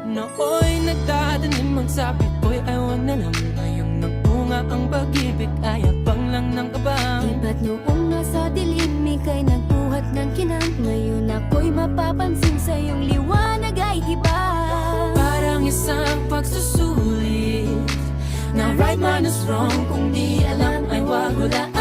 Nooy nagdadanim magsabit ko'y ewan na lang. Ngayong nagbunga ang pag-ibig ay abang lang ng kabang. Di ba't noong nasa dilim ika'y nagbuhat ng kinang? Ngayon ako'y mapapansin sa iyong liwanag ay iba. Parang isang pagsusulit na right man is wrong. Kung di alam ay wag hulaan.